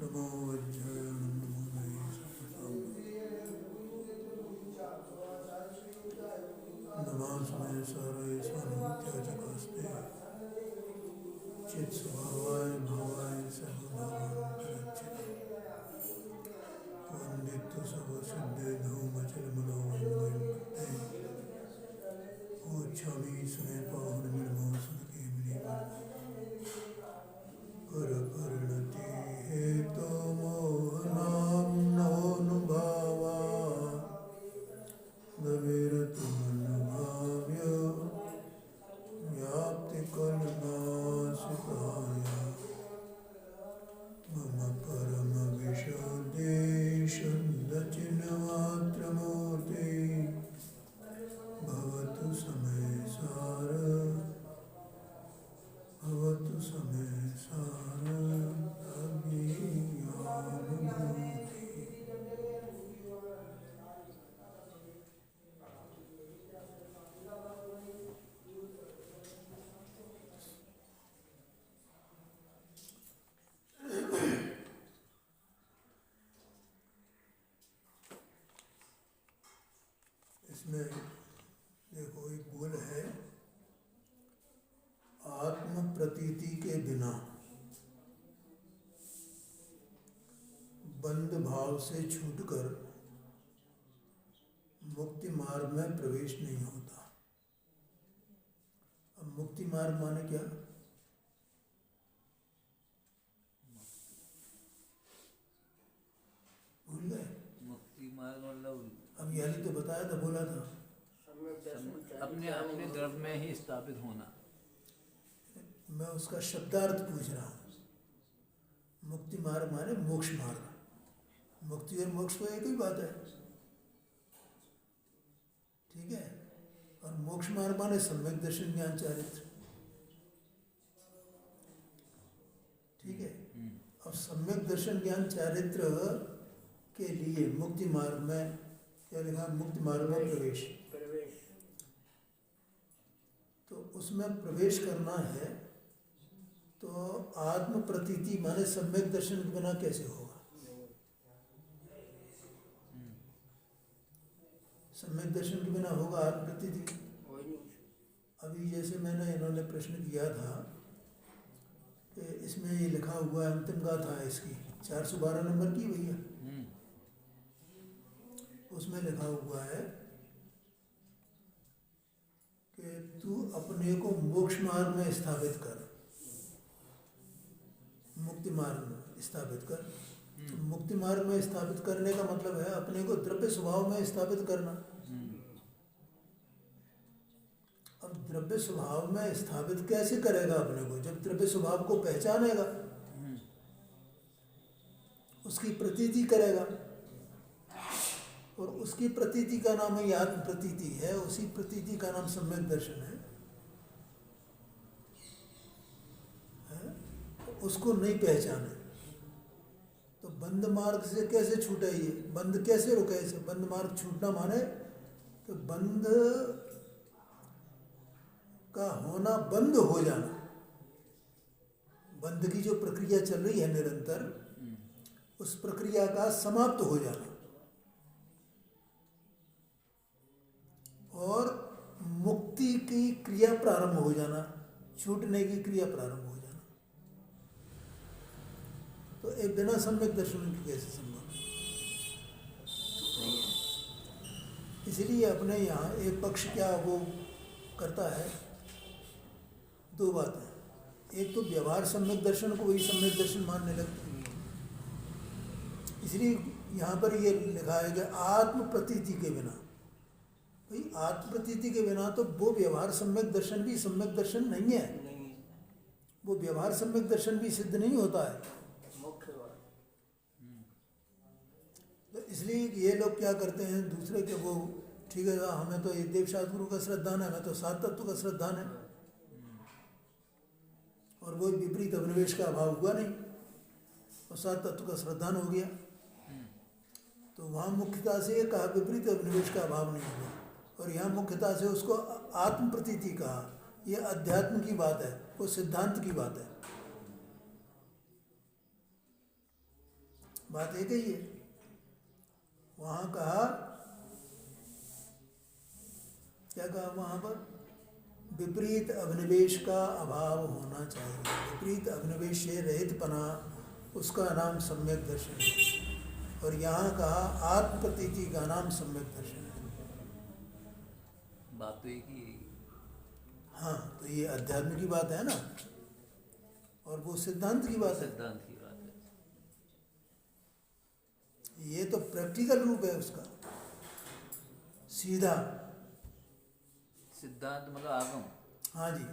नमो वज्राय नमो नये सपतां नमास्महे सारये सानुत्याजकास्ते चित्स्वभावाय भावाय सर्वभावान् प्ररक्षितम् वन्दित्व सर्वसिद्धे धूमचलमनोमयं भक्ते ओच्छामि सुने पावनमिर्मो सुदके परपरिणति हेतो मोहनाम्नोऽनुभावा गविरतुमनुभाव्य व्याप्तिकल्पनासिताय मम परमविशुद्धेशुद्धचिन्मात्रमूर्ति भवतु समय सार भवतु समय सार अज्ञानानुभूति। इसमें देखो एक बोल है, आत्म प्रतीति के बिना बंध भाव से छूटकर मुक्ति मार्ग में प्रवेश नहीं होता। अब मुक्ति मार्ग माने क्या? भूल गए? मुक्ति मार्ग मतलब अब यानी तो बताया था, बोला था अपने अपने द्रव्य में ही स्थापित होना। मैं उसका शब्दार्थ पूछ रहा हूँ। मुक्ति मार्ग माने मोक्ष मार्ग। मुक्ति और मोक्ष तो एक ही बात है, ठीक है। और मोक्ष मार्ग माने सम्यक दर्शन ज्ञान चारित्र, ठीक है। अब सम्यक दर्शन ज्ञान चारित्र के लिए मुक्ति मार्ग में क्या लिखा? मुक्ति मार्ग में प्रवेश। तो उसमें प्रवेश करना है तो आत्म प्रतीति माने सम्यक दर्शन के बिना कैसे होगा? सम्यक दर्शन के बिना होगा आत्म प्रतीति? अभी जैसे मैंने इन्होंने प्रश्न किया था कि इसमें ये लिखा हुआ है, अंतिम गाथा है इसकी 412 नंबर की भैया, उसमें लिखा हुआ है कि तू अपने को मोक्ष मार्ग में स्थापित कर, मुक्ति मार्ग में स्थापित कर। तो मुक्ति मार्ग में स्थापित करने का मतलब है अपने को द्रव्य स्वभाव में स्थापित करना। अब द्रव्य स्वभाव में स्थापित कैसे करेगा अपने को? जब द्रव्य स्वभाव को पहचानेगा, उसकी प्रतीति करेगा, और उसकी प्रतीति का नाम है आत्म प्रतीति है, उसी प्रतीति का नाम सम्यक दर्शन है। उसको नहीं पहचाने तो बंद मार्ग से कैसे छूटे? ये बंद कैसे रुके? इसे बंद मार्ग छूटना माने कि बंद का होना बंद हो जाना, बंद की जो प्रक्रिया चल रही है निरंतर, उस प्रक्रिया का समाप्त हो जाना और मुक्ति की क्रिया प्रारंभ हो जाना, छूटने की क्रिया प्रारंभ हो जाना। तो एक बिना सम्यक दर्शन की कैसे संभव? इसलिए अपने यहाँ एक पक्ष क्या वो करता है, दो बातें। एक तो व्यवहार सम्यक दर्शन को वही सम्यक दर्शन मानने लगते हैं। इसलिए यहाँ पर ये लिखा है कि आत्म प्रतीति के बिना, भाई आत्म प्रतीति के बिना तो वो व्यवहार सम्यक दर्शन भी सम्यक दर्शन नहीं है। वो व्यवहार सम्यक दर्शन भी सिद्ध नहीं होता है। तो इसलिए ये लोग क्या करते हैं दूसरे के, वो ठीक है हमें तो ये देवशास्त्र गुरु का श्रद्धान है, हमें तो सात तत्व का श्रद्धान है, और वो विपरीत अभिनिवेश का अभाव हुआ नहीं और सात तत्व का श्रद्धान हो गया। तो वहाँ मुख्यता से ये कहा विपरीत अभिनिवेश का अभाव नहीं हुआ, और यहाँ मुख्यता से उसको आत्म प्रतीति कहा। ये अध्यात्म की बात है, वो सिद्धांत की बात है। बात एक ही है। वहाँ कहा, क्या कहा वहाँ पर? विपरीत अभिनिवेश का अभाव होना चाहिए। विपरीत अभिनिवेश से रहितपना, उसका नाम सम्यक दर्शन है। और यहाँ कहा आत्म प्रतीति का नाम सम्यक दर्शन है। बात तो एक ही है। हाँ, तो ये अध्यात्म की बात है ना, और वो सिद्धांत की बात है। सिद्धांत की बात है। ये तो प्रैक्टिकल रूप है उसका, सीधा। सिद्धांत मतलब आगम। हाँ जी।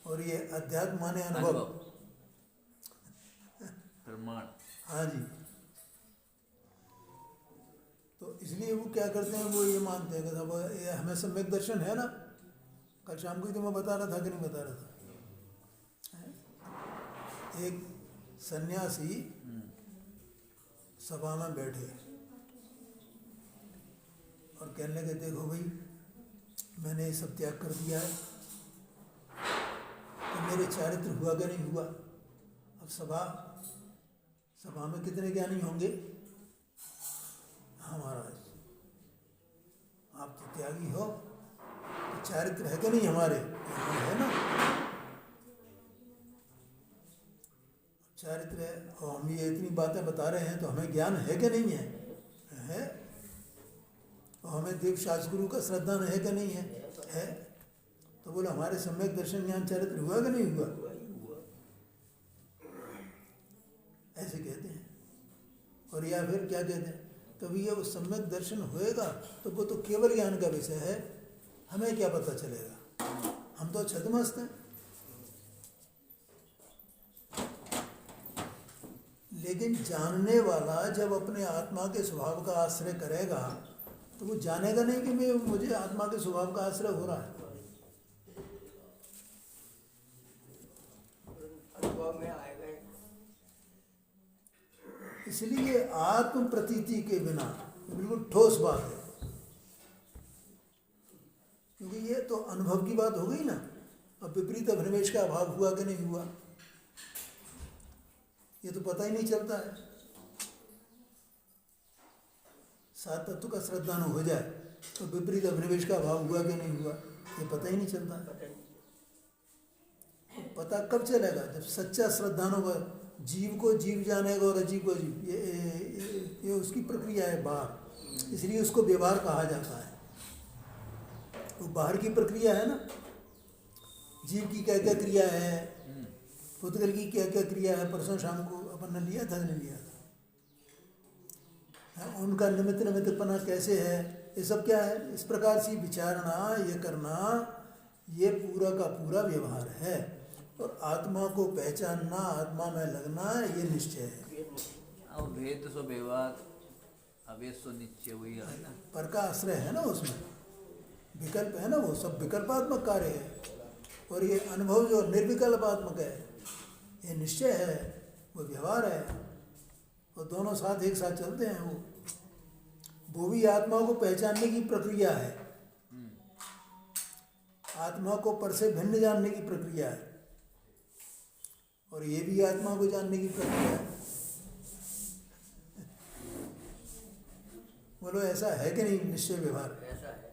और ये अध्यात्म माने अनुभव। प्रमाण। हाँ जी। तो इसलिए वो क्या करते हैं, वो ये मानते हैं कि अब ये हमें सम्यक दर्शन है ना। कल शाम को ही तो मैं बता रहा था कि नहीं बता रहा था? एक सन्यासी सभा में बैठे और कहने लगे, देखो भाई, मैंने ये सब त्याग कर दिया है, तो मेरे चारित्र हुआ कि नहीं हुआ? अब सभा में कितने ज्ञानी होंगे? हाँ महाराज, आप तो त्यागी हो, तो चारित्र है कि नहीं हमारे? है ना, चारित्र है। और हम ये इतनी बातें बता रहे हैं तो हमें ज्ञान है कि नहीं है? है। और हमें देव शास्त्र गुरु का श्रद्धा है कि नहीं है? है। तो बोले हमारे सम्यक दर्शन ज्ञान चारित्र हुआ कि नहीं हुआ? ऐसे कहते हैं। और या फिर क्या कहते हैं, कभी ये वो सम्यक दर्शन होएगा तो वो तो केवल ज्ञान का विषय है, हमें क्या पता चलेगा? हम तो छद्मस्त हैं। लेकिन जानने वाला जब अपने आत्मा के स्वभाव का आश्रय करेगा तो वो जानेगा नहीं कि मुझे आत्मा के स्वभाव का आश्रय हो रहा है। अनुभव में आएगा। इसलिए आत्म प्रतीति के बिना बिल्कुल ठोस बात है, क्योंकि ये तो अनुभव की बात हो गई ना। अब विपरीत अभिनिवेश का अभाव हुआ कि नहीं हुआ, ये तो पता ही नहीं चलता है। सात तत्व का श्रद्धानु हो जाए तो विपरीत अभिनिवेश का अभाव हुआ कि नहीं हुआ, ये पता ही नहीं चलता है। पता कब चलेगा? जब सच्चा श्रद्धानु का जीव को जीव जानेगा और अजीव को अजीव। ये उसकी प्रक्रिया है बाहर, इसलिए उसको व्यवहार कहा जाता है। वो बाहर की प्रक्रिया है ना। जीव की क्या क्या क्रिया है, पुद्गल की क्या क्या क्रिया है, परसों शाम को अपन ने लिया था, नहीं लिया था? उनका निमित्तपना कैसे है, ये सब क्या है? इस प्रकार से विचारना, ये करना, ये पूरा का पूरा व्यवहार है। और आत्मा को पहचानना, आत्मा में लगना, ये निश्चय है। अब भेद सो व्यवहार, अवेद सो निश्चय, वही है ना। पर का आश्रय है ना, उसमें विकल्प है ना, वो सब विकल्पात्मक कार्य है। और ये अनुभव जो निर्विकल्पात्मक है, ये निश्चय है, वो व्यवहार है। और दोनों साथ एक साथ चलते हैं। वो भी आत्मा को पहचानने की प्रक्रिया है, आत्मा को पर से भिन्न जानने की प्रक्रिया है, और ये भी आत्मा को जानने की प्रक्रिया है। बोलो ऐसा है कि नहीं निश्चय व्यवहार? ऐसा है।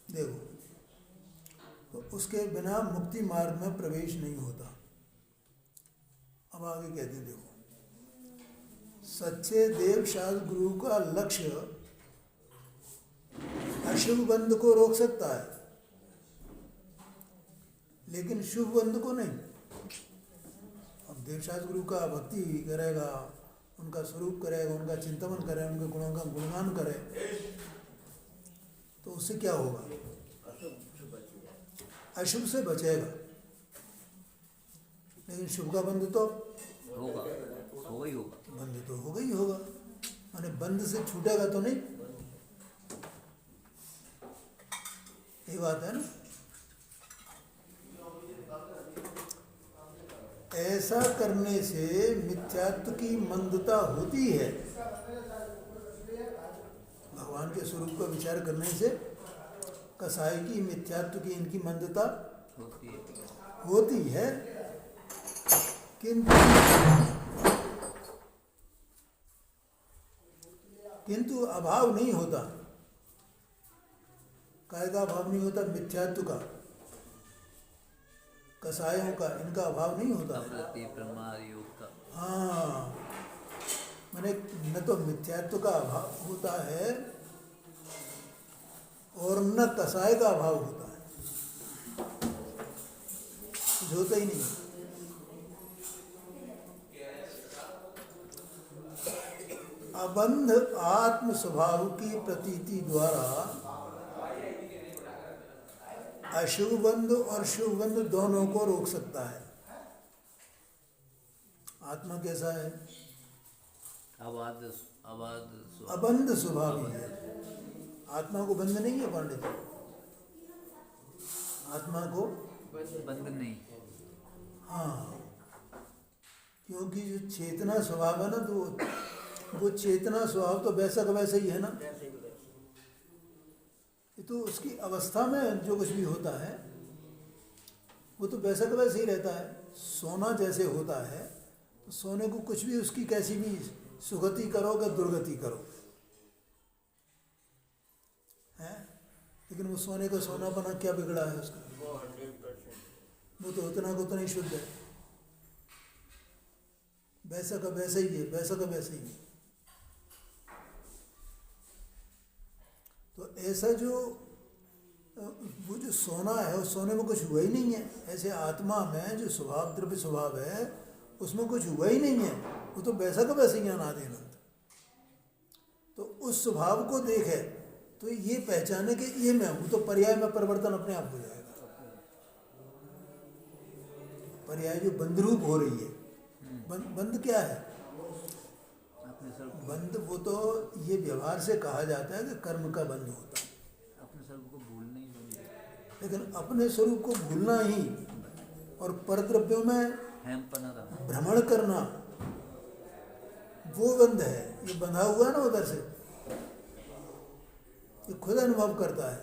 देखो, तो उसके बिना मुक्ति मार्ग में प्रवेश नहीं होता। अब आगे कहते हैं, देखो, सच्चे देव शास्त्र गुरु का लक्ष्य अशुभ बंध को रोक सकता है, लेकिन शुभ बंध को नहीं। अब देव शास्त्र गुरु का भक्ति करेगा, उनका स्वरूप करेगा, उनका चिंतन करे, उनके गुणों का गुणगान करे, तो उससे क्या होगा? अशुभ से बचेगा। लेकिन शुभ का बंध तो होगा, होगा ही होगा। बंध तो होगा ही होगा, माने बंध से छूटेगा तो नहीं। ये बात है ना। ऐसा करने से मिथ्यात्व की मंदता होती है। भगवान के स्वरूप का विचार करने से कसाय की, मिथ्यात्व की इनकी मंदता होती होती है। है, किंतु अभाव नहीं होता। काय का अभाव नहीं होता? मिथ्यात्व का, कसायों का, इनका अभाव नहीं होता है। अप्रति प्रमाद योग का। हाँ, मैंने न तो मिथ्यात्व का अभाव होता है और न कसाय का अभाव होता है, कुछ होता ही नहीं। अबंध आत्म स्वभाव की प्रतीति द्वारा अशुभ बंध और शुभ बंध दोनों को रोक सकता है। आत्मा कैसा है? अबंध स्वभावी है। आत्मा को बंध नहीं है पांडित जी, आत्मा को बंद नहीं। हाँ, क्योंकि जो चेतना स्वभाव है ना, तो वो चेतना स्वभाव तो वैसा का वैसा ही है ना। तो उसकी अवस्था में जो कुछ भी होता है वो तो वैसा का वैसा ही रहता है। सोना जैसे होता है तो सोने को कुछ भी उसकी कैसी भी सुगति करो कि दुर्गति करो, है, लेकिन वो सोने का सोना बना क्या बिगड़ा है उसका? वो तो उतना को उतना ही शुद्ध है, वैसा का वैसा ही है, वैसा का वैसा ही है। तो ऐसा जो वो जो सोना है उस सोने में कुछ हुआ ही नहीं है। ऐसे आत्मा में जो स्वभाव, द्रव्य स्वभाव है, उसमें कुछ हुआ ही नहीं है, वो तो वैसा का वैसे ही अनादि अनंत। तो उस स्वभाव को देखे तो ये पहचाने कि ये मैं हूँ, तो पर्याय में परिवर्तन अपने आप हो जाएगा। पर्याय जो बंध रूप हो रही है, बंध क्या है? बंध वो तो ये व्यवहार से कहा जाता है कि कर्म का बंध होता है, अपने स्वरूप को भूलना ही बंद है। लेकिन अपने स्वरूप को भूलना ही और परद्रव्यों में भ्रमण करना वो बंध है। ये बंधा हुआ है ना उधर से, ये खुद अनुभव करता है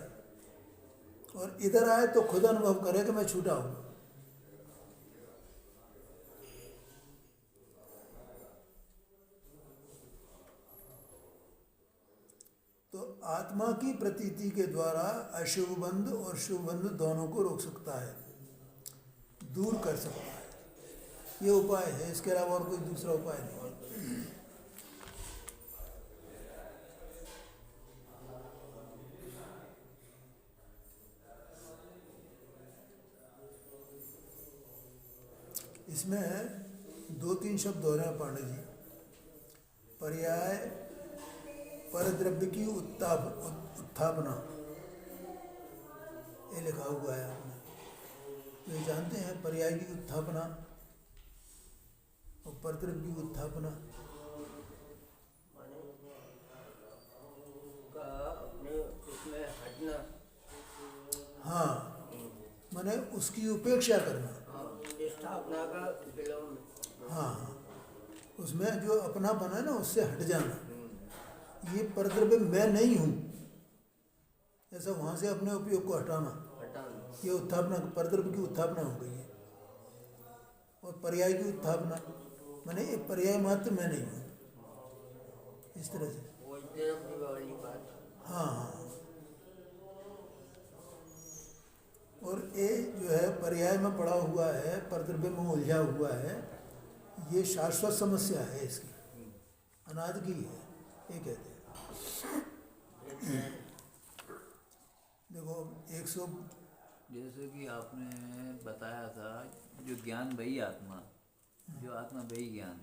और इधर आए तो खुद अनुभव करे कि मैं छूटा हूँ। तो आत्मा की प्रतीति के द्वारा अशुभ बंध और शुभ बंध दोनों को रोक सकता है, दूर कर सकता है। ये उपाय है, इसके अलावा और कोई दूसरा उपाय नहीं है। इसमें 2-3 शब्द हो रहे हैं पांडे जी। पर्याय परद्रव्य की उत्थापना, ये लिखा हुआ है आपने, तो ये जानते हैं पर्याय की उत्थापना और परद्रव्य की उत्थापना। हाँ, माने उसकी उपेक्षा करना। हाँ, उसमें जो अपनापन है ना उससे हट जाना। ये परद्रव्य मैं नहीं हूँ, ऐसा वहाँ से अपने उपयोग को हटाना, ये उत्थापना, परद्रव्य की उत्थापना हो गई है। और पर्याय की उत्थापना माने ये पर्याय मात्र मैं नहीं हूँ, इस तरह से। हाँ हाँ, और ये जो है पर्याय में पड़ा हुआ है, परद्रव्य में उलझा हुआ है, ये शाश्वत समस्या है, इसकी अनादि की है, ये कहते हैं। देखो 100 जैसे कि आपने बताया था जो ज्ञान वही आत्मा, जो आत्मा वही ज्ञान,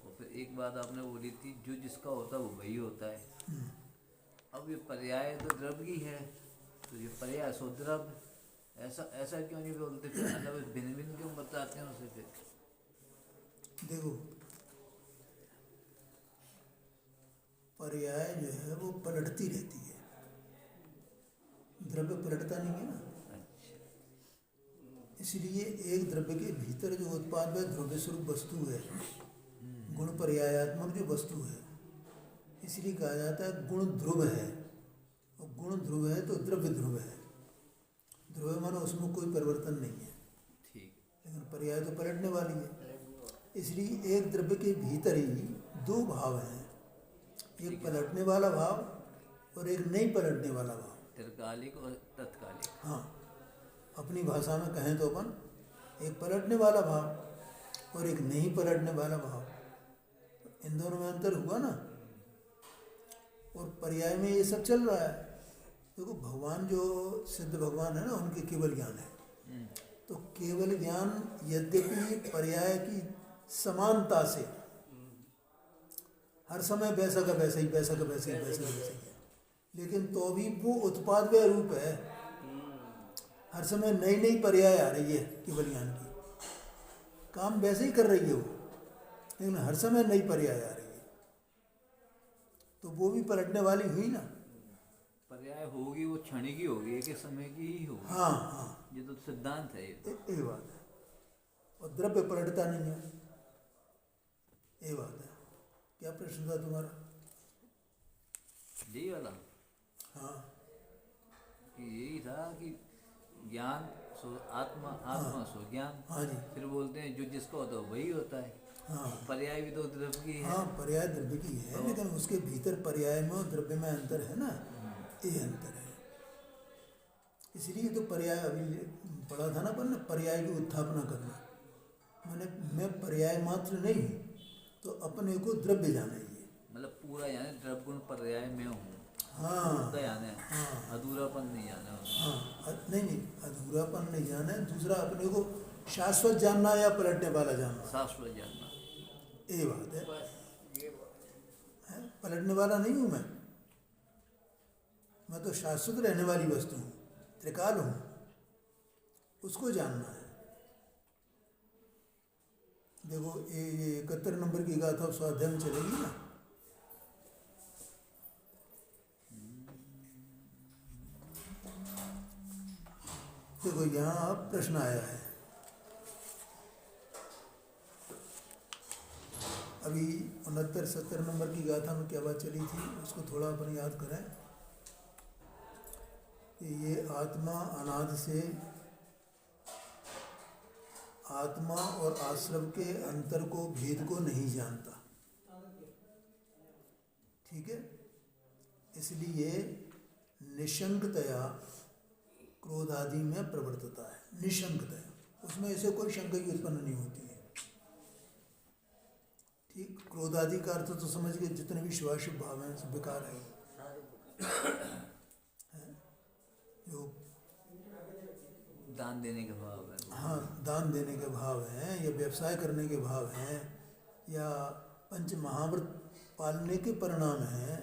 और फिर एक बात आपने बोली थी जो जिसका होता है वो वही होता है। अब ये पर्याय तो द्रव्य ही है, तो ये पर्याय सो द्रव्य, ऐसा क्यों नहीं बोलते? फिर मतलब भिन्न भिन्न क्यों बताते हैं उसे? फिर देखो पर्याय जो है वो पलटती रहती है, द्रव्य पलटता नहीं है ना। इसलिए एक द्रव्य के भीतर जो उत्पाद है द्रव्य स्वरूप वस्तु है, गुण पर्यायात्मक जो वस्तु है, इसलिए कहा जाता है गुण ध्रुव है और गुण ध्रुव है तो द्रव्य ध्रुव है। ध्रुव मानो उसमें कोई परिवर्तन नहीं है, ठीक। लेकिन पर्याय तो पलटने वाली है। इसलिए एक द्रव्य के भीतर ही दो भाव हैं, एक पलटने वाला भाव और एक नहीं पलटने वाला भाव। त्रिकालिक और तत्कालिक। हाँ, अपनी भाषा में कहें तो अपन एक पलटने वाला भाव और एक नहीं पलटने वाला भाव, इन दोनों में अंतर हुआ ना। और पर्याय में ये सब चल रहा है। देखो भगवान जो सिद्ध भगवान है ना, उनके केवल ज्ञान है। तो केवल ज्ञान यद्यपि पर्याय की समानता से हर समय वैसा का वैसा ही, वैसा का वैसा ही, वैसा का वैसा ही है, लेकिन तो भी वो उत्पादव्य रूप है। हर समय नई नई पर्याय आ रही है केवल ज्ञान की, काम वैसे ही कर रही है वो, लेकिन हर समय नई पर्याय आ रही है, तो वो भी पलटने वाली हुई ना। पर्याय होगी वो क्षणिक ही होगी, एक समय की ही होगी। हाँ हाँ, ये तो सिद्धांत है ये तो। ये बात है। और द्रव्य पलटता नहीं है, ये बात है। क्या प्रश्न था तुम्हारा? यही वाला हाँ कि यही था कि ज्ञान सो आत्मा, आत्मा सो ज्ञान। हाँ जी, फिर बोलते हैं जो जिसका होता है वही होता है। हाँ पर्याय भी तो द्रव्य की है। हाँ, पर्याय द्रव्य की है, लेकिन उसके भीतर पर्याय में और द्रव्य में अंतर है ना, ये अंतर है। इसलिए तो पर्याय अभी पढ़ा था ना अपन ने, पर्याय की उत्थापना करना। मैंने मैं पर्याय मात्र नहीं हूँ, तो अपने को द्रव्य जाना ही है। मतलब पूरा जाने द्रव्य गुण पर्याय में हूँ। हाँ पूर्णतः जाने, हाँ अधूरापन नहीं जाना उसमें। हाँ, नहीं नहीं, अधूरापन नहीं जाना है। दूसरा अपने को शाश्वत जानना या पलटने वाला जानना, शाश्वत जानना। ये बात है। पलटने वाला नहीं हूँ मैं तो शाश्वत रहने वाली वस्तु हूँ, त्रिकाल हूँ, उसको जानना है। देखो ये 71 नंबर की गाथा स्वाध्याय में चलेगी ना। देखो यहाँ प्रश्न आया है, अभी 69-70 नंबर की गाथा में क्या बात चली थी, उसको थोड़ा अपन याद करें कि ये आत्मा अनादि से आत्मा और आश्रम के अंतर को, भेद को नहीं जानता, ठीक है। इसलिए निशंकतया क्रोध आदि में प्रवर्तता है। निशंकतया, उसमें ऐसे कोई शंका की उत्पन्न नहीं होती है, ठीक। क्रोध आदि का अर्थ तो समझ गए, जितने भी शुभाशुभ भाव हैं सब बेकार है। जो दान देने का भाव है। हाँ, दान देने के भाव हैं, या व्यवसाय करने के भाव हैं, या पंच महाव्रत पालने के परिणाम हैं,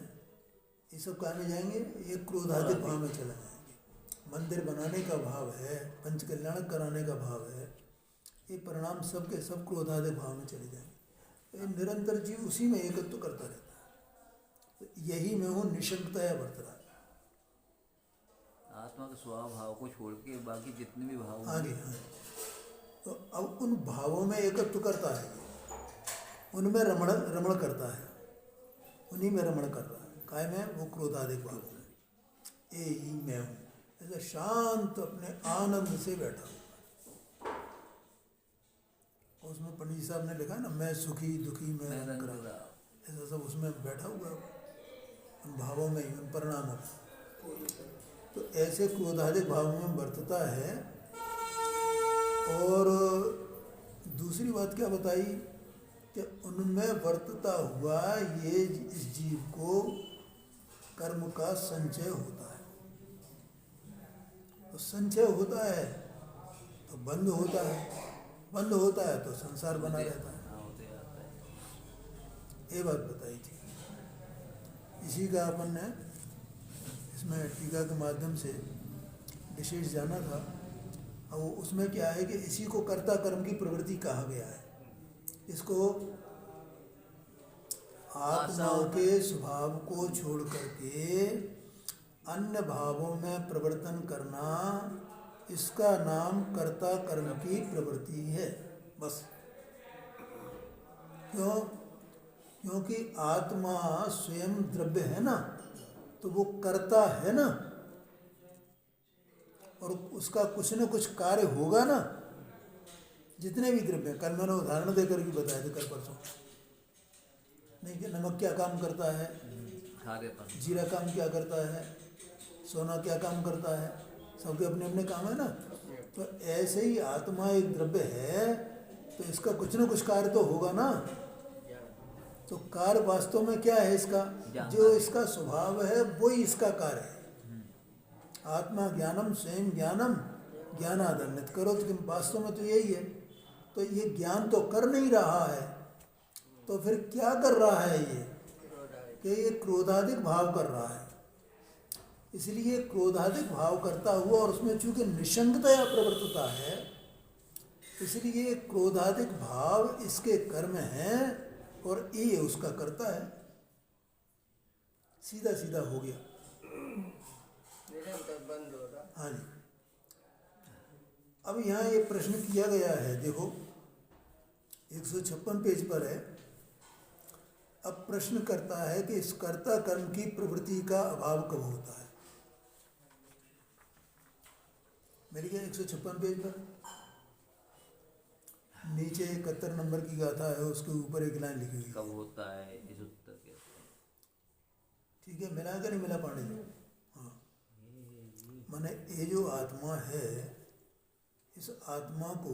ये सब कहाँ में जाएंगे? ये क्रोधाधिक भाव में चले जाएंगे। मंदिर बनाने का भाव है, पंच कल्याण कराने का भाव है, ये परिणाम सब के सब क्रोधाधिक भाव में चले जाएंगे। ये निरंतर जीव उसी में एकत्व करता रहता है। तो यही में वो निशंकतया वर्त रहा है। आत्मा के स्वभाव भाव को छोड़ के बाकी जितने भी भाव आगे हाँ, तो अब उन भावों में एकत्व करता है, उनमें रमण करता है, उन्हीं में रमण कर रहा है। काय में? वो क्रोधाधिक भाव में, ये ही मैं हूँ, ऐसा शांत अपने आनंद से बैठा हूँ। उसमें पंडित जी साहब ने लिखा ना, मैं सुखी दुखी मैं रंग, ऐसा सब उसमें बैठा हुआ है, उन भावों में ही, उन परिणामों में। तो ऐसे क्रोधाधिक भाव में बरतता है। और दूसरी बात क्या बताई कि उनमें वर्तता हुआ ये इस जीव को कर्म का संचय होता है। तो संचय होता है तो बंद होता है, बंद होता है तो संसार बना रहता है। ये बात बताई थी। इसी का अपन ने इसमें टीका के माध्यम से विशेष जाना था। अब उसमें क्या है कि इसी को कर्ता कर्म की प्रवृत्ति कहा गया है। इसको आत्माओं के स्वभाव को छोड़ करके अन्य भावों में प्रवर्तन करना, इसका नाम कर्ता कर्म की प्रवृत्ति है, बस। क्यों? क्योंकि आत्मा स्वयं द्रव्य है ना, तो वो करता है ना, और उसका कुछ न कुछ कार्य होगा ना। जितने भी द्रव्य, कल मैंने उदाहरण देकर भी बताया था, कल परसों नहीं कि नमक क्या काम करता है, खारेपन। जीरा काम क्या करता है, सोना क्या काम करता है, सबके अपने अपने काम है ना। तो ऐसे ही आत्मा एक द्रव्य है, तो इसका कुछ न कुछ कार्य तो होगा ना। तो कार्य वास्तव में क्या है इसका, जो इसका स्वभाव है वही इसका कार्य है। आत्मा ज्ञानम स्वयं ज्ञानम ज्ञानादन्वित करो, तो वास्तव में तो यही है। तो ये ज्ञान तो कर नहीं रहा है, तो फिर क्या कर रहा है ये, कि ये क्रोधाधिक भाव कर रहा है। इसलिए क्रोधाधिक भाव करता हुआ, और उसमें चूंकि निशंकतया प्रवृत्तता है, इसलिए क्रोधाधिक भाव इसके कर्म हैं और ये उसका करता है। सीधा सीधा हो गया। हाँ जी। अब यहाँ ये प्रश्न किया गया है, देखो 156 पेज पर है। अब प्रश्न करता है कि इस कर्ता कर्म की प्रवृत्ति का अभाव कब होता है। मेरी क्या 156 पेज पर नीचे 71 नंबर की गाथा है, उसके ऊपर एक लाइन लिखी हुई। कब होता है इस उत्तर के। ठीक है, मिला का नहीं मिला पांडे जी? हाँ, माने ये जो आत्मा है, इस आत्मा को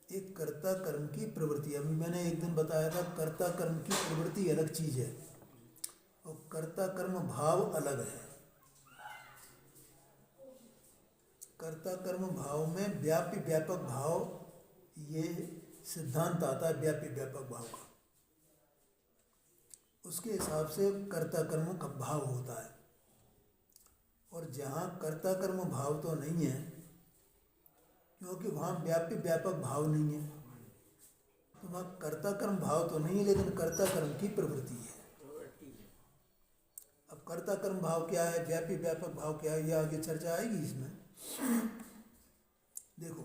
एक कर्ता कर्म की प्रवृत्ति, अभी मैंने एक दिन बताया था, कर्ता कर्म की प्रवृत्ति अलग चीज है और कर्ता कर्म भाव अलग है। कर्ता कर्म भाव में व्यापी व्यापक भाव, ये सिद्धांत आता है व्यापी व्यापक भाव का, उसके हिसाब से कर्ता कर्म का भाव होता है। और जहाँ कर्ता कर्म भाव तो नहीं है, क्योंकि वहाँ व्यापी व्यापक भाव नहीं है, तो वहाँ कर्ता कर्म भाव तो नहीं है, लेकिन कर्ता कर्म की प्रवृत्ति है। अब कर्ता कर्म भाव क्या है, व्यापी व्यापक भाव क्या है, ये आगे चर्चा आएगी इसमें। देखो,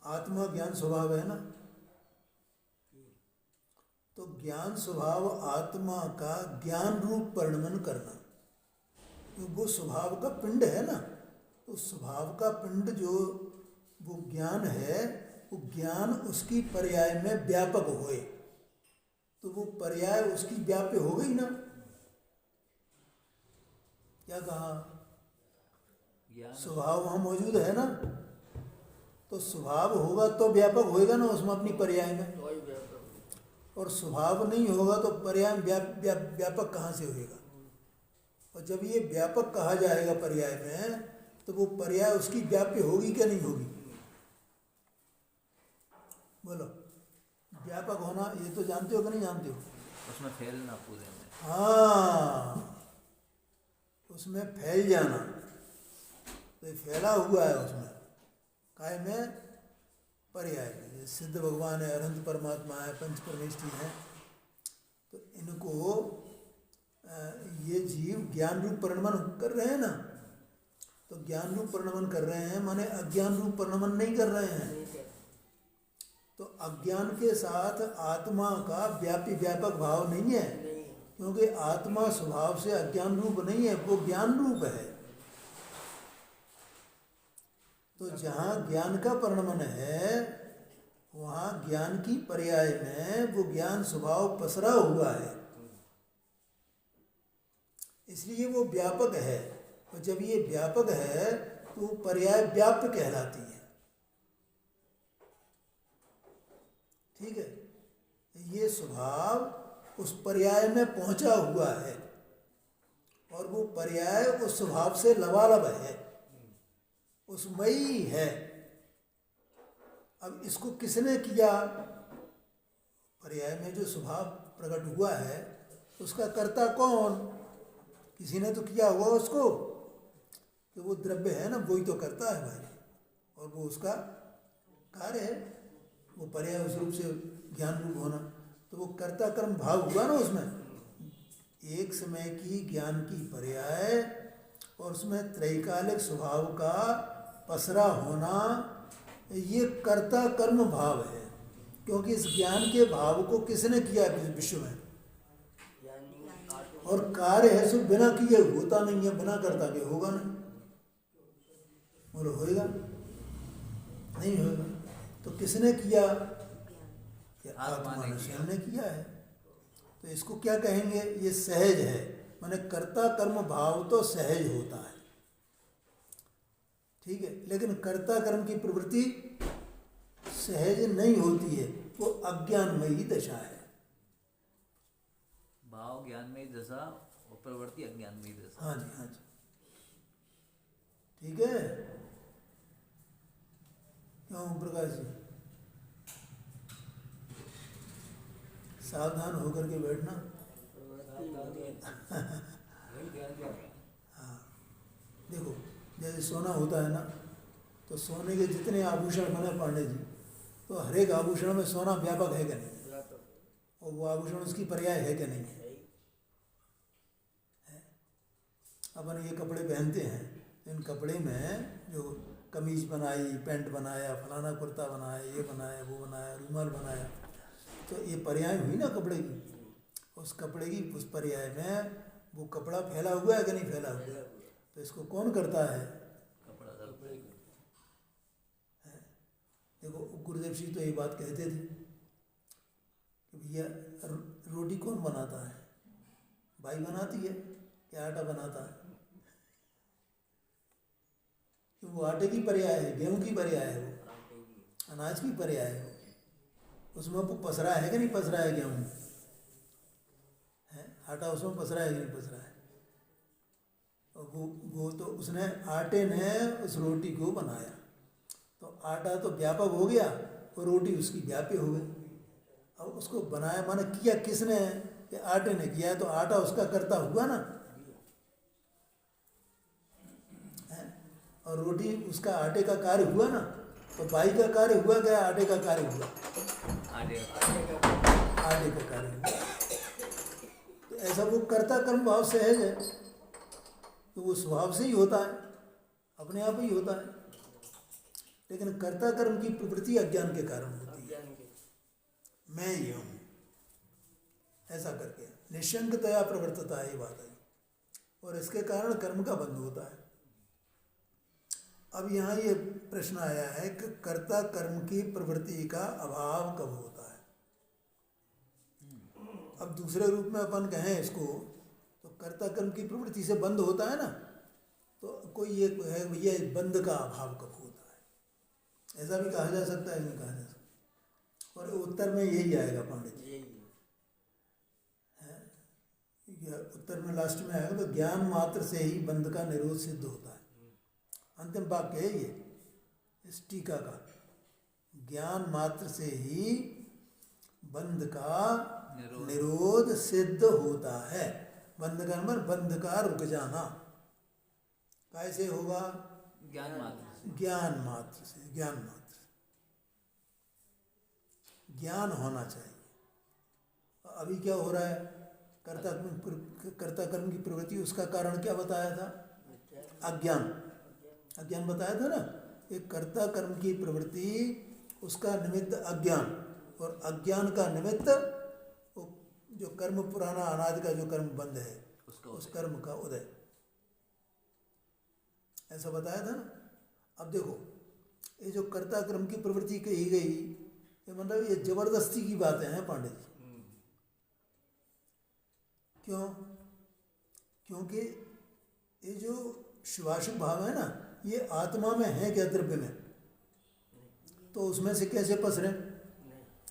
आत्मा ज्ञान स्वभाव है ना, तो ज्ञान स्वभाव आत्मा का ज्ञान रूप परिणमन करना, तो वो स्वभाव का पिंड है ना। तो स्वभाव का पिंड जो वो ज्ञान है, वो ज्ञान उसकी पर्याय में व्यापक होए, तो वो पर्याय उसकी व्याप्य हो गई ना। क्या कहा, स्वभाव वहाँ मौजूद है ना, तो स्वभाव होगा तो व्यापक होएगा ना उसमें अपनी पर्याय में, और स्वभाव नहीं होगा तो पर्याय व्यापक कहाँ से होएगा। और जब ये व्यापक कहा जाएगा पर्याय में, तो वो पर्याय उसकी व्याप्य होगी क्या नहीं होगी, बोलो। व्यापक होना ये तो जानते हो कि नहीं जानते हो, उसमें फैलना पूरे में। हाँ, उसमें फैल जाना, तो ये फैला हुआ है उसमें काय में, पर्याय में। सिद्ध भगवान है, अनंत परमात्मा है, पंच परमेष्ठी है, तो इनको ये जीव ज्ञान रूप परिणमन कर रहे हैं ना। तो ज्ञान रूप परिणमन कर रहे हैं माने अज्ञान रूप परिणमन नहीं कर रहे हैं। तो अज्ञान के साथ आत्मा का व्यापी व्यापक भाव नहीं है, क्योंकि आत्मा स्वभाव से अज्ञान रूप नहीं है, वो ज्ञान रूप है। तो जहाँ ज्ञान का परिणमन है, वहाँ ज्ञान की पर्याय में वो ज्ञान स्वभाव पसरा हुआ है, इसलिए वो व्यापक है। और जब ये व्यापक है तो पर्याय व्याप्त कहलाती है। ठीक है, ये स्वभाव उस पर्याय में पहुंचा हुआ है, और वो पर्याय उस स्वभाव से लबालब है, उसमें ही है। अब इसको किसने किया, पर्याय में जो स्वभाव प्रकट हुआ है उसका कर्ता कौन, किसी ने तो किया हुआ उसको, कि वो द्रव्य है ना, वही तो करता है भाई, और वो उसका कार्य है, वो पर्याय उस रूप से ज्ञान रूप होना। तो वो कर्ता कर्म भाव हुआ ना उसमें, एक समय की ज्ञान की पर्याय और उसमें त्रैकालिक स्वभाव का पसरा होना, ये कर्ता कर्म भाव है। क्योंकि इस ज्ञान के भाव को किसने किया विश्व में, और कार्य है सो बिना किए होता नहीं है, बिना कर्ता के होगा नहीं। बोलो होएगा? नहीं होगा। तो किसने किया? आत्मा ने स्वयं ने किया है। तो इसको क्या कहेंगे? ये सहज है, माने कर्ता कर्म भाव तो सहज होता है, ठीक है, लेकिन कर्ता कर्म की प्रवृत्ति सहज नहीं होती है, वो अज्ञानमयी दशा है। भाव ज्ञानमयी दशा और प्रवृत्ति अज्ञानमयी दशा। हाँ जी, हाँ जी, ठीक है। क्यों प्रकाश जी? सावधान होकर के बैठना। हाँ, देखो जैसे सोना होता है ना, तो सोने के जितने आभूषण बने पांडे जी, तो हर एक आभूषण में सोना व्यापक है कि नहीं, और वो आभूषण उसकी पर्याय है कि नहीं है। अपन ये कपड़े पहनते हैं, इन कपड़े में जो कमीज बनाई, पैंट बनाया, फलाना कुर्ता बनाया, ये बनाया, वो बनाया, रूमाल बनाया, तो ये पर्याय हुई ना कपड़े की। उस कपड़े की उस पर्याय में वो कपड़ा फैला हुआ है कि नहीं फैला हुआ है, तो इसको कौन करता है? कपड़ा कपड़े देखो गुरुदेव जी तो ये बात कहते थे कि भैया रोटी कौन बनाता है? बाई बनाती है क्या आटा बनाता है? कि वो आटे की पर्याय है, गेहूं की पर्याय है, वो अनाज की पर्याय है। उसमें वो पसरा है कि नहीं पसरा है गेहूं है, आटा उसमें पसरा है कि नहीं पसरा है? और वो तो उसने आटे ने उस रोटी को बनाया, तो आटा तो व्यापक हो गया और रोटी उसकी व्याप्य हो गई। अब उसको बनाया माने किया किसने? कि आटे ने किया, तो आटा उसका कर्ता हुआ ना, और रोटी उसका आटे का कार्य हुआ ना। तो बाई का कार्य हुआ क्या? आटे का कार्य हुआ, आटे का कार्य हुआ। तो ऐसा वो कर्ता कर्म भाव सहज है, तो वो स्वभाव से ही होता है, अपने आप ही होता है। लेकिन कर्ता कर्म की प्रवृत्ति अज्ञान के कारण होती है। मैं ये हूँ ऐसा करके निशंकतया प्रवर्तता है, ये बात है, और इसके कारण कर्म का बंध होता है। अब यहाँ ये प्रश्न आया है कि कर्ता कर्म की प्रवृत्ति का अभाव कब होता है? अब दूसरे रूप में अपन कहें इसको, तो कर्ता कर्म की प्रवृत्ति से बंध होता है ना, तो कोई ये है भैया बंध का अभाव कब होता है? ऐसा भी कहा जा सकता है, नहीं कहा जा सकता। और उत्तर में यही आएगा पंडित जी, उत्तर में लास्ट में आएगा, तो ज्ञान मात्र से ही बंध का निरोध सिद्ध होता है। अंतिम वाक्य है ये इस टीका का, ज्ञान मात्र से ही बंध का निरोध सिद्ध होता है। बंध का मतलब बंध का रुक जाना। कैसे होगा? ज्ञान मात्र से। ज्ञान मात्र से, ज्ञान मात्र से, ज्ञान होना चाहिए। अभी क्या हो रहा है? कर्ता कर्म की प्रवृत्ति, उसका कारण क्या बताया था? अज्ञान, अज्ञान बताया था ना। एक कर्ता कर्म की प्रवृत्ति, उसका निमित्त अज्ञान, और अज्ञान का निमित्त जो कर्म पुराना अनादि का जो कर्म बंध है, उस कर्म का उदय, ऐसा बताया था ना। अब देखो ये जो कर्ता कर्म की प्रवृत्ति कही गई, ये मतलब ये जबरदस्ती की बातें हैं पांडे जी। क्यों? क्योंकि ये जो शिवाशुभ भाव है ना, ये आत्मा में है क्या? द्रव्य में, तो उसमें से कैसे पसरे?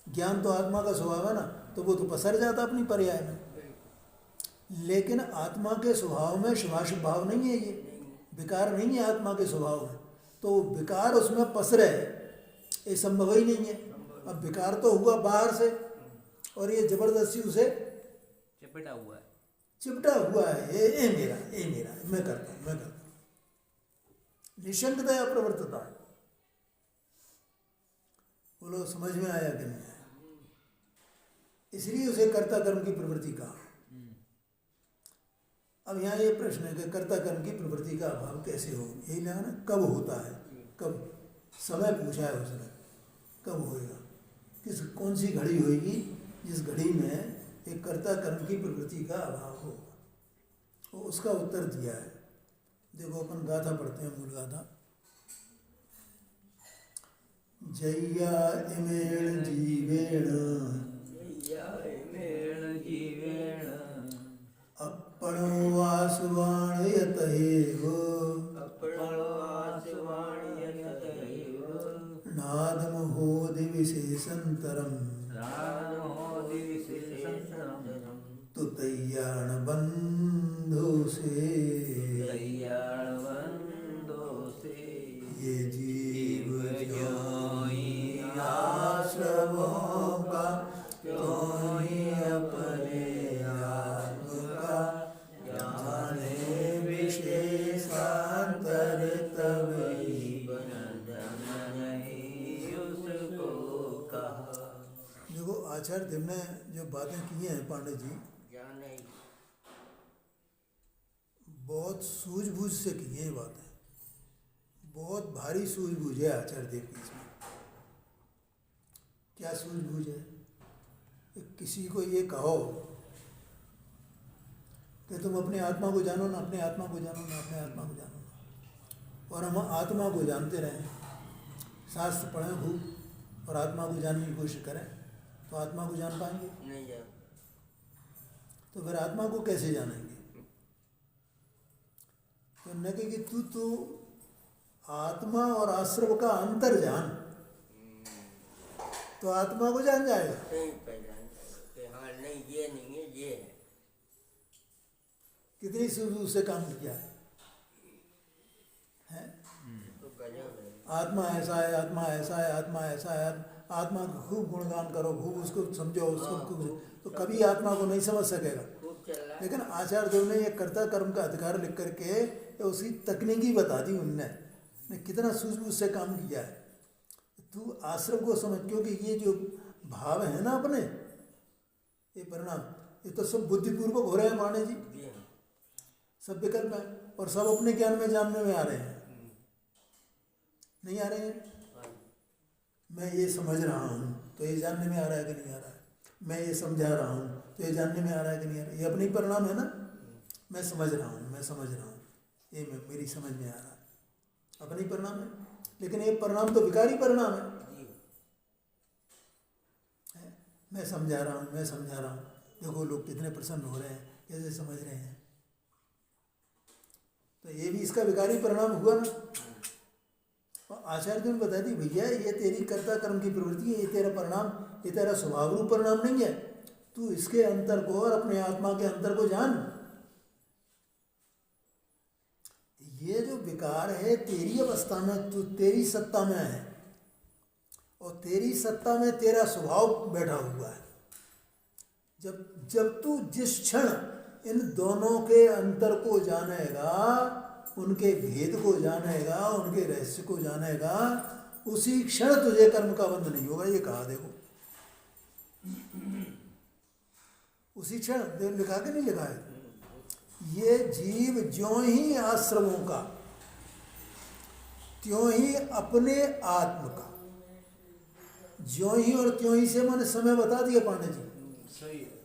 ज्ञान तो आत्मा का स्वभाव है ना, तो वो तो पसर जाता अपनी पर्याय में। लेकिन आत्मा के स्वभाव में शिवाशुभ भाव नहीं है, ये विकार नहीं है आत्मा के स्वभाव में, तो विकार उसमें पसरे ये संभव ही नहीं है। अब विकार तो हुआ बाहर से, और ये जबरदस्ती उसे चिपटा हुआ है, चिपटा हुआ है। ये मेरा, ये मेरा, मैं करता हूँ, मैं करता हूँ। निशंकतया प्रवर्तता है। बोलो समझ में आया कि नहीं आया? इसलिए उसे कर्ता कर्म की प्रवृत्ति कहा। अब यहाँ ये प्रश्न है कि कर्ता कर्म की प्रवृत्ति का अभाव कैसे हो? यही ना, कब होता है? कब? समय पूछा है उसने, कब होएगा? कौन सी घड़ी होएगी जिस घड़ी में एक कर्ता कर्म की प्रवृत्ति का अभाव होगा? वो उसका उत्तर दिया है। देखो अपन गाथा पढ़ते हैं, मूल गाथा। जय्या इमेण जीवेण अपणो वासुवाणयत एव नादमहोदि विशेषन्तरम् तुतय्याण बंधु से ये जीव ज्यों आश्रमों का त्यों ही अपने आप का जाने विशेषांतर तभी देखो आचार्य देव ने जो बातें की हैं पांडे जी, बहुत सूझबूझ से की हैं ये बातें। बहुत भारी सूझबूझ है आचार्य देव की इसमें। क्या सूझबूझ है? कि किसी को ये कहो कि तुम अपने आत्मा को जानो ना, अपने आत्मा को जानो ना, अपने आत्मा को जानो ना, और हम आत्मा को जानते रहें, शास्त्र पढ़ें खूब और आत्मा को जानने की कोशिश करें, तो आत्मा को जान पाएंगे? नहीं जान। तो फिर आत्मा को कैसे जानेंगे? तो न कि तू आत्मा और आश्रव का अंतर जान, तो आत्मा को जान जाएगा। नहीं पहचान कि हाँ नहीं ये नहीं है, ये है। कितनी सूझबूझ से काम किया है? तो गजब है। आत्मा ऐसा है, आत्मा ऐसा है, आत्मा ऐसा है, आत्मा का खूब गुणगान करो, खूब उसको समझो, उसको तो कभी आत्मा को नहीं समझ सकेगा। लेकिन आचार्य देव ने ये कर्ता कर्म का अधिकार लिख करके उसकी तकनीकी बता दी उनने कितना सूझबूझ से काम किया है। तू आश्रम को समझ, क्योंकि ये जो भाव है ना अपने, ये परिणाम, ये तो सब बुद्धिपूर्वक हो रहे हैं माने जी, सब विकल्प है और सब अपने ज्ञान में जानने में आ रहे हैं, नहीं आ रहे हैं। मैं ये समझ रहा हूँ तो ये जानने में आ रहा है कि नहीं आ रहा है, मैं ये समझा रहा हूँ तो ये जानने में आ रहा है कि नहीं आ रहा है। ये अपने ही परिणाम है ना। मैं समझ रहा हूँ, मैं समझ रहा हूँ, ये मेरी समझ में आ रहा है, अपने ही परिणाम है। लेकिन ये परिणाम तो विकारी परिणाम है। मैं समझा रहा हूँ, मैं समझा रहा हूँ, देखो लोग कितने प्रसन्न हो रहे हैं, कैसे समझ रहे हैं, तो ये भी इसका विकारी परिणाम हुआ ना। और आचार्य ने बता दी भैया ये तेरी कर्ता कर्म की प्रवृत्ति है, ये तेरा परिणाम, ये तेरा स्वभाव रूप परिणाम नहीं है। तू इसके अंतर को और अपने आत्मा के अंतर को जान। ये जो विकार है तेरी अवस्था में, तू तेरी सत्ता में है और तेरी सत्ता में तेरा स्वभाव बैठा हुआ है। जब तू जिस क्षण इन दोनों के अंतर को जानेगा, उनके भेद को जानेगा, उनके रहस्य को जानेगा, उसी क्षण तुझे कर्म का बंध नहीं होगा। ये कहा देखो, उसी क्षण लिखा के नहीं लिखा है। ये जीव ज्यों ही आश्रमों का त्यों ही अपने आत्म का, ज्यों ही और त्यों ही से मैंने समय बता दिया पांडे जी, सही है।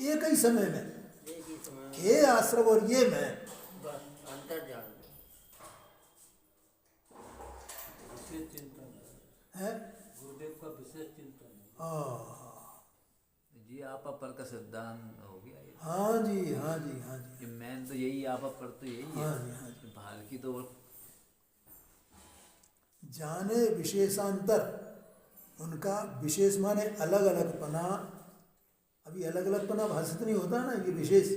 एक ही समय में, ये आश्रम और ये मैं, बस अंतर जान है। गुरुदेव का विशेष चिंतन है। जी आप पर का सिद्धांत हो गया ये। हाँ जी, हाँ जी, हाँ जी, कि मैन तो यही आप पर तो यही है। हाँ जी, हाँ जी। भाल की तो जाने विशेषांतर, उनका विशेष माने अलग अलग पना। अभी अलग अलग पना भाषित नहीं होता ना, ये विशेष,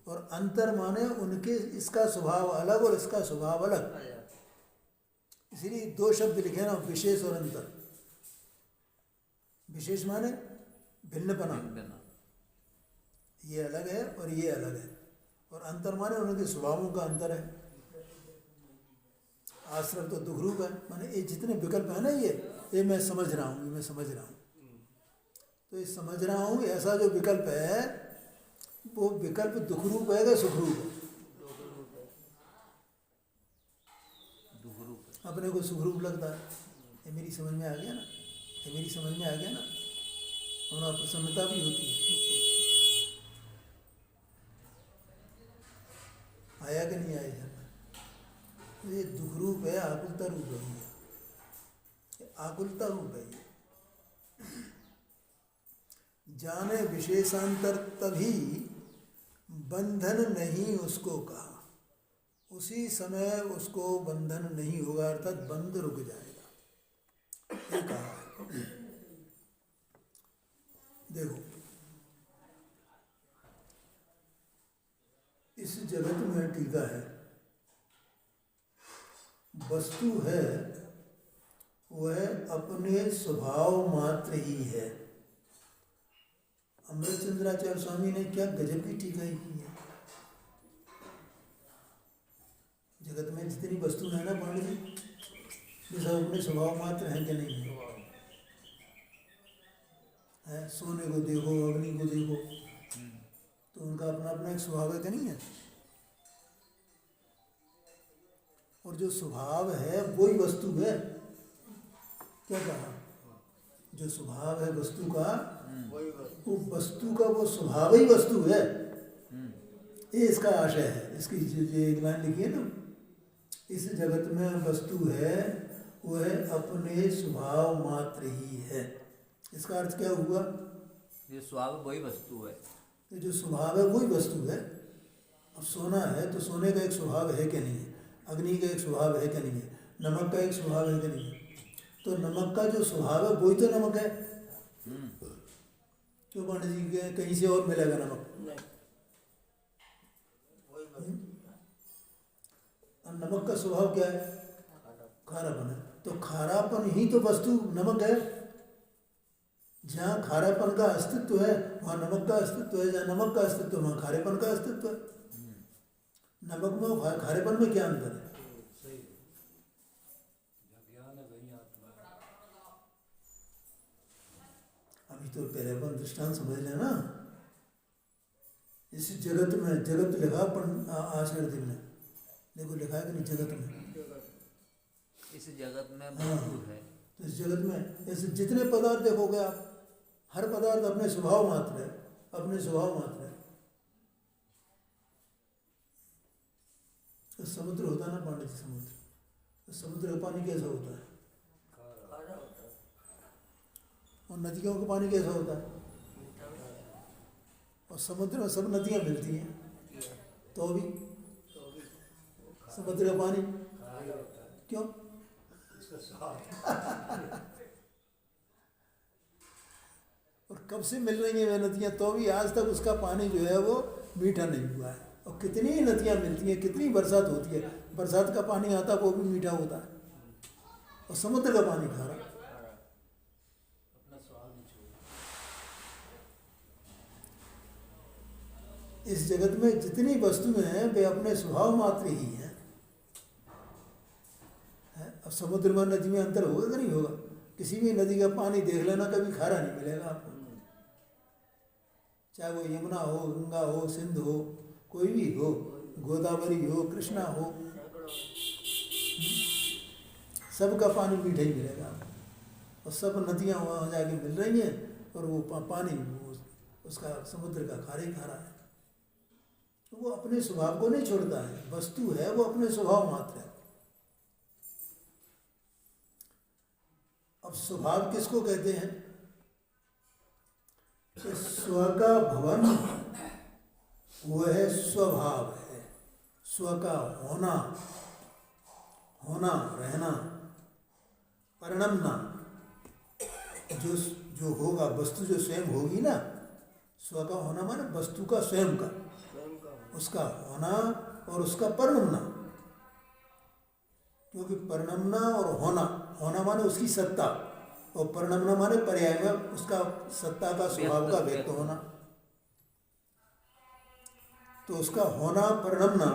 और अंतर माने उनके, इसका स्वभाव अलग और इसका स्वभाव अलग। इसीलिए दो शब्द लिखे ना, विशेष और अंतर। विशेष माने भिन्नपना, ये अलग है और ये अलग है, और अंतर माने उनके स्वभावों का अंतर है। आश्रम तो दुख रूप है, माने ये जितने विकल्प है ना, ये मैं समझ रहा हूँ, ये मैं समझ रहा हूँ, तो ये समझ रहा हूँ ऐसा जो विकल्प है, वो विकल्प दुख रूप है या सुख रूप है? अपने को सुख रूप लगता है। ये मेरी समझ में आ गया ना, ये मेरी समझ में आ गया ना, और प्रसन्नता भी होती है। आया कि नहीं आया जन्म? तो ये दुख रूप है, आकुलता रूप है ये, आकुलता रूप है ये। जाने विशेषांतर तभी बंधन नहीं उसको कहा, उसी समय उसको बंधन नहीं होगा, अर्थात बंध रुक जाएगा, ये कहा है। देखो इस जगत में टीका है, वस्तु है वह अपने स्वभाव मात्र ही है। अमृतचंद्राचार्य स्वामी ने क्या गजब की टीका ही की है। जगत में जितनी वस्तु है ना पांडे जी, ये सब अपने स्वभाव मात्र हैं कि नहीं है? सोने को देखो, अग्नि को देखो, तो उनका अपना अपना एक स्वभाव है कि नहीं है? और जो स्वभाव है वही वस्तु है। क्या कहा? जो स्वभाव है वस्तु का, वो वस्तु का वो स्वभाव ही वस्तु है, ये इसका आशय है। इसकी जो एक लाइन लिखी है ना, इस जगत में वस्तु है वह अपने स्वभाव मात्र ही है। इसका अर्थ क्या हुआ? ये स्वभाव वही वस्तु है, ये जो स्वभाव है वही वस्तु है। अब सोना है तो सोने का एक स्वभाव है कि नहीं है? अग्नि का एक स्वभाव है कि नहीं है? नमक का एक स्वभाव है कि नहीं है? तो नमक का जो स्वभाव है वही तो नमक है। क्यों पंडित जी के कहीं से और मिलेगा नमक? नमक का स्वभाव क्या है? खारापन है। तो खारापन ही तो वस्तु नमक है। जहाँ खारापन का अस्तित्व है वहाँ नमक का अस्तित्व है, जहाँ नमक का अस्तित्व वहाँ खारेपन का अस्तित्व है। नमक में और खारेपन में क्या अंतर है? अभी तो पहले अपन दृष्टांत समझ लेना। इस जगत में, जगत लिखा आचार्य देव ने, देखो लिखा है कि नहीं जगत में? इस जगत में वस्तु है। तो इस जगत में ऐसे जितने पदार्थ देखोगे आप, हर पदार्थ अपने स्वभाव मात्र है, अपने स्वभाव मात्र है। तो समुद्र होता है ना पांडे जी, समुद्र, तो समुद्र का पानी कैसा होता है? और नदियों का पानी कैसा होता है? और समुद्र में सब नदियां मिलती हैं तो भी समुद्र का पानी क्यों? और कब से मिल रही हैं वे नदियां, तो भी आज तक उसका पानी जो है वो मीठा नहीं हुआ है। और कितनी ही नदियां मिलती हैं, कितनी बरसात होती है, बरसात का पानी आता है वो भी मीठा होता है, और समुद्र का पानी खारा। इस जगत में जितनी वस्तुएं हैं वे अपने स्वभाव मात्र ही हैं। अब समुद्र में नदी में अंतर होगा कि नहीं होगा? किसी भी नदी का पानी देख लेना, कभी खारा नहीं मिलेगा आपको, चाहे वो यमुना हो, गंगा हो, सिंध हो, कोई भी हो, गोदावरी हो, कृष्णा हो, सबका पानी मीठा ही मिलेगा आपको। और सब नदियां वहाँ जाके मिल रही हैं और वो पानी वो उसका समुद्र का खारा ही खारा है। तो वो अपने स्वभाव को नहीं छोड़ता है, वस्तु है वो अपने स्वभाव मात्र है। अब स्वभाव किसको कहते हैं? तो स्व का भवन वह स्वभाव है, स्व का होना, होना रहना, परिणमना, जो होगा वस्तु जो स्वयं होगी ना, स्व का होना माने वस्तु का स्वयं का, उसका होना और उसका परिणमना। क्योंकि परिणमना और होना, होना माने उसकी सत्ता और परिणमना माने पर्याय में उसका सत्ता का स्वभाव का व्यक्त होना। तो उसका होना परिणमना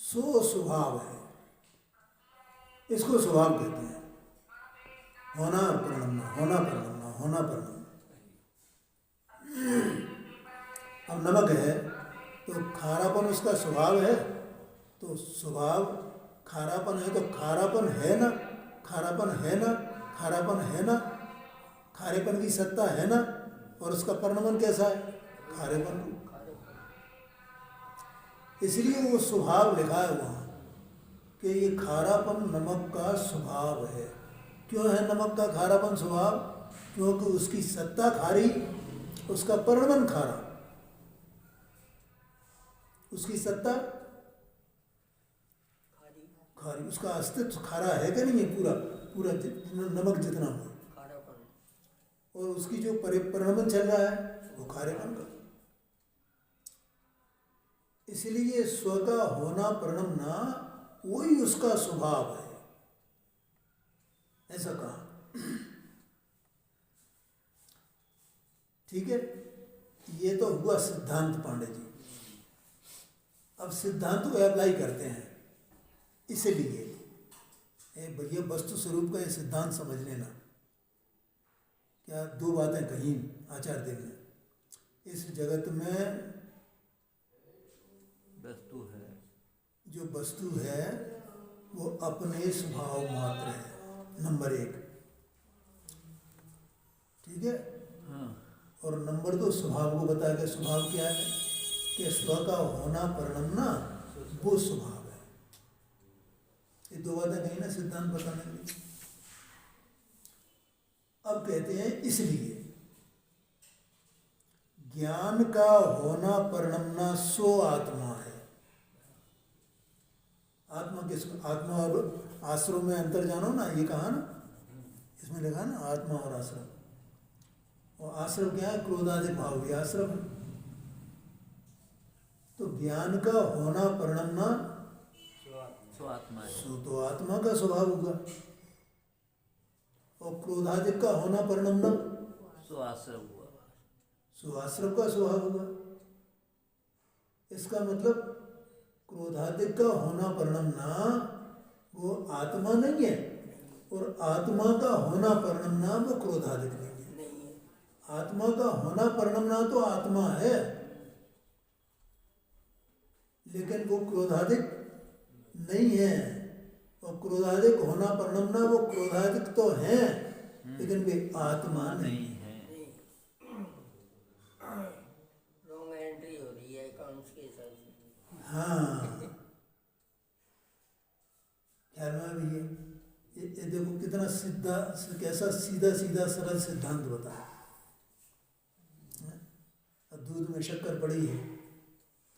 सो स्वभाव है, इसको स्वभाव कहते हैं। होना परिणमना, होना परिणमना, होना परिणमना। अब नमक है तो खारापन उसका स्वभाव है, तो स्वभाव खारापन है तो खारापन है ना, खारापन है ना, खारापन है ना, खारेपन की सत्ता है ना, और उसका परिणमन कैसा है? खारेपन। इसलिए वो स्वभाव लिखा है वहाँ कि ये खारापन नमक का स्वभाव है। क्यों है नमक का खारापन स्वभाव? क्योंकि उसकी सत्ता खारी, उसका परिणमन खारा। उसकी सत्ता खारी, उसका अस्तित्व खारा है कि नहीं है? पूरा पूरा नमक जितना हो, खारापन। और उसकी जो परिणमन चल रहा है वो खारेपन का। इसलिए स्व का होना परिणमना वही उसका स्वभाव है, ऐसा कहा। ठीक है, ये तो हुआ सिद्धांत पांडे जी। अब सिद्धांत को अप्लाई करते हैं। इसलिए भैया वस्तु स्वरूप का ये सिद्धांत समझ लेना। क्या दो बातें कही आचार्य देव ने। इस जगत में वस्तु है, जो वस्तु है वो अपने स्वभाव मात्र है, नंबर एक। ठीक है। हाँ, और नंबर दो स्वभाव को बताया गया। स्वभाव क्या है? कि स्व का होना परिणमना वो स्वभाव है। ये दो बातें कही ना सिद्धांत बताने के लिए। अब कहते हैं इसलिए ज्ञान का होना परिणमना सो आत्मा है। आत्मा किस? आत्मा और आश्रम में अंतर जानो ना, ये कहा ना, इसमें लिखा ना आत्मा और आश्रम। और आश्रम क्या है? क्रोधाधिक भाव भी आश्रम है। तो ज्ञान का होना परिणमना सो आत्मा है। सो तो आत्मा का स्वभाव होगा, और क्रोधाधिक का होना परिणमना सो आश्रम हुआ, सो आश्रम का स्वभाव होगा। इसका मतलब क्रोधाधिक का होना परिणमना वो आत्मा नहीं है, और आत्मा का होना परिणमना वो क्रोधाधिक नहीं है। आत्मा का होना परिणमना तो आत्मा है, लेकिन वो क्रोधाधिक नहीं है। और क्रोधाधिक होना परिणमना वो क्रोधाधिक तो है, लेकिन वे आत्मा नहीं है। रॉन्ग एंट्री हो रही है अकाउंट्स के हिसाब से। हाँ, ख्याल में भी ये देखो कितना सीधा, कैसा सीधा सीधा सरल सिद्धांत बताया। अब दूध में शक्कर पड़ी है,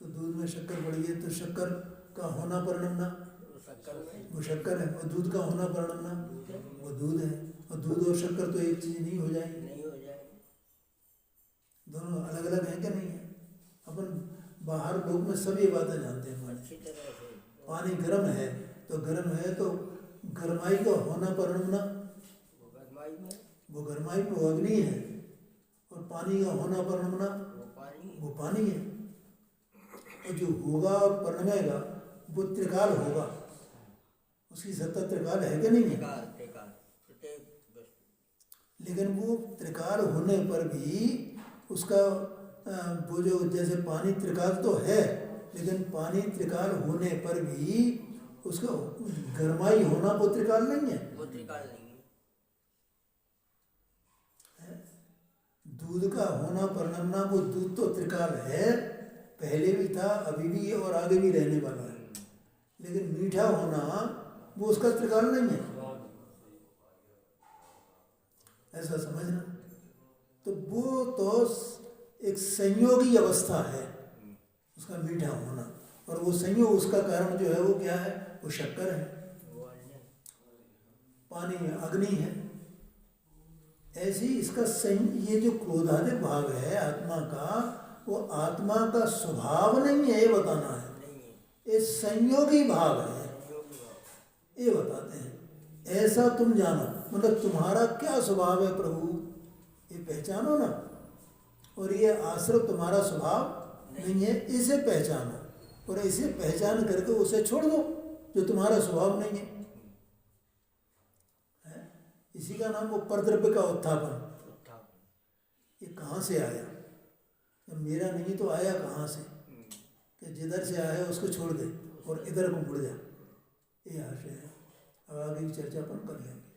तो दूध में शक्कर पड़ी है तो शक्कर का होना परिणमना वो शक्कर है, और दूध का होना परिणमना वो दूध है। और दूध और शक्कर तो एक चीज नहीं हो जाएगी, नहीं हो जाएगी, दोनों अलग अलग हैं क्या? नहीं है। अपन बाहर लोग में सब ये बातें जानते हैं। अच्छी तरह से। पानी गर्म है तो गर्माई का होना परिणमना वो गरमाई में, वो गर्माई में वो अग्नि है, और पानी का होना परिणमना वो पानी है। और जो होगा और परिणमेगा वो त्रिकाल होगा। उसकी सत्ता त्रिकाल है कि नहीं है? त्रिकाल प्रत्येक वस्तु। लेकिन वो त्रिकाल होने पर भी उसका वो जो जैसे पानी त्रिकाल तो है, लेकिन पानी त्रिकाल होने पर भी उसका गर्माई होना वो त्रिकाल नहीं है। वो त्रिकाल नहीं है। दूध का होना परिणमना वो दूध तो त्रिकाल है, पहले भी था, अभी भी है, और आगे भी रहने वाला है। लेकिन मीठा होना वो उसका त्रिकाल नहीं है, ऐसा समझना। तो वो तो एक संयोगी अवस्था है उसका मीठा होना, और वो संयोग उसका कारण जो है वो क्या है? वो शक्कर है, पानी है, अग्नि है। ऐसी इसका ये जो क्रोधाधिक भाग है आत्मा का, वो आत्मा का स्वभाव नहीं है, ये बताना है। ये संयोगी भाव है, ये बताते हैं। ऐसा तुम जानो, मतलब तुम्हारा क्या स्वभाव है प्रभु, ये पहचानो ना। और ये आश्रय तुम्हारा स्वभाव नहीं है, इसे पहचानो, और इसे पहचान करके उसे छोड़ दो जो तुम्हारा स्वभाव नहीं है। इसी का नाम वो परद्रव्य का उत्थापन। ये कहाँ से आया? जब मेरा नहीं तो आया कहाँ से? कि जिधर से आया उसको छोड़ दे और इधर को मुड़ जा, ये आशय है। अब आगे की चर्चा अपन कर लेंगे।